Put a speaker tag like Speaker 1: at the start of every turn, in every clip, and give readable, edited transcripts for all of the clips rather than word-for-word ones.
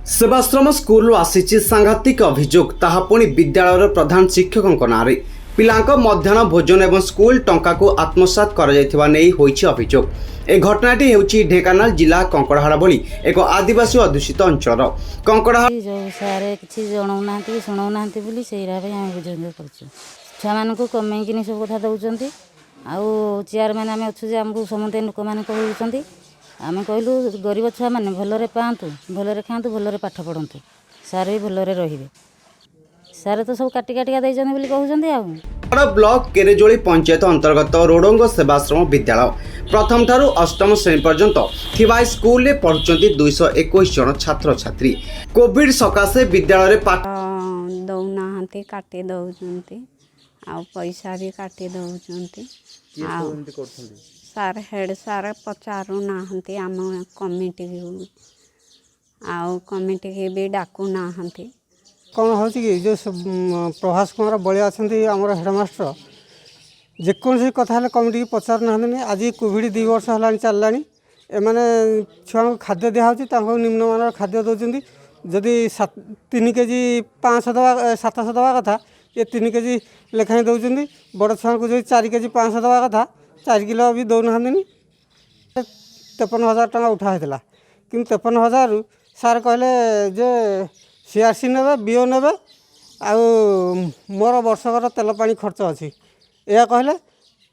Speaker 1: Sevashram school आसी सांघातिक अभियोग ताहा पुणी विद्यालय प्रधान शिक्षकों नाँ पिलांक मध्याह्न भोजन एवं स्कूल टंका को आत्मसात अभियोग। ए घटनाटी हेउची ढेंकानाल जिला कंकड़ाहाड़ भली एक आदिवासी अध्युषित अंचल कंकड़ाहाड़
Speaker 2: सारे किसी जनाऊना शुणाऊना छुआ मान कमेकिन सब कथा दौरान आउ चेयरमैन आम अच्छे आमको समस्त लोक मैंने कहते आम कहलु गरीब छुआ मैंने भलरे पातु भलरे खातु भलरे पाठ पढ़तु सार भी भलरे रहिबे सार तो सब काटी काटिका कहते
Speaker 1: कंकड़ा ब्लॉक केरेजोली पंचायत अंतर्गत रोडंग सेवाश्रम विद्यालय प्रथम ठारू अष्टम श्रेणी पर्यंत थिबा स्कूल में पढ़ुचंती 221 जन छात्र छात्री। कोविड सकाशे विद्यालय पाठ
Speaker 3: दौना काटी दौरान आ पैसा भी काटी दौरान सार हेड सार पचारू ना आम कमिटी कमिटी भी डाकू ना
Speaker 4: कौन हो जो प्रभास कुमार बलिया अच्छा आम हेडमास्टर जेकोसी कथा कमिटी की पचार ना आज कोविड 2 वर्ष है चलला एमाने छुआ खाद्य दिखाई निम्नमान खाद्य दौरान जदि 3 केजी 500 दवा 700 दवा कथा ये 3 केजी लेखाएं दौरान बड़ छुआ को जो 4 केजी 500 दवा कथा 4 किलो भी दौना 53,000 टका उठाई कि 53,000 सार कहले जे सीआरसी ने बीओ ने मोर वर्षकर तेल पानी खर्च अच्छी यह कहले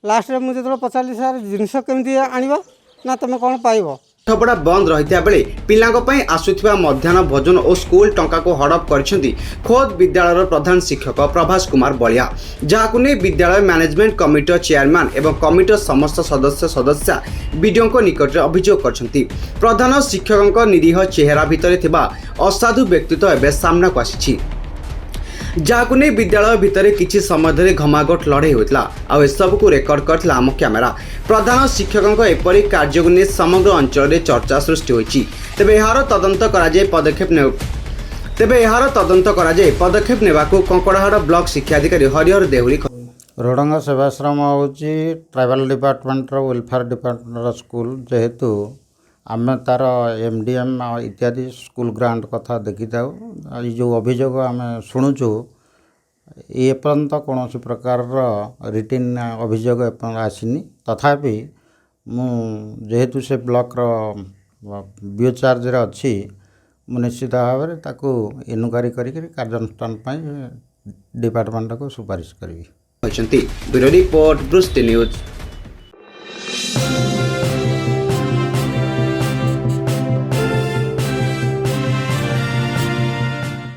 Speaker 4: लास्ट में मुझे पचारि सार जिनस केमती आनिबा ना तुम कौन पाइब
Speaker 1: पाठपढ़ा बंद रही बेले पिलांको आसुथिबा मध्याह्न भोजन और स्कूल टंका को हड़प करछंती खोद विद्यालय प्रधान शिक्षक प्रभास कुमार बलिया जहां नहीं विद्यालय मैनेजमेंट कमिटी चेयरमैन एवं कमिटी समस्त सदस्य विडीओ निकट अभियोग करछंती। प्रधान शिक्षकों निरीह चेहरा भितर थिबा असाधु व्यक्तित्व एवं सामना को आसी जहां नहीं विद्यालय भितर किछि समय धरि घमाघट लड़ाई होता आ सब को रेकर्ड करथिला आम कैमेरा। प्रधान शिक्षकों एपरी कार्य को नहीं समग्र अंचल में चर्चा सृष्टि होइछि। तेबे एहार तदंत कराଯାय पदक्षेप नेबाकू कंकड़ाहाड़ ब्लॉक शिक्षाधिकारी हरिहर देहुरी
Speaker 5: रोडंग सेवाश्रम हूँ tribal department welfare department school जेहेतु आम तार एमडीएम इत्यादि स्कूल ग्रांट कथा देखी था जो अभियोग आम शुणुचु एपर्यंत कौन प्रकार रिटिन अभियोग आसनी तथापि जेहेतु से ब्लॉक बीओ चार्ज अच्छी निश्चित भाव में ताकू इनक्वारी कार्यानुष्ठान डिपार्टमेंट को सुपारिश करी।
Speaker 1: ब्यूरो रिपोर्ट ब्रुस्टी न्यूज।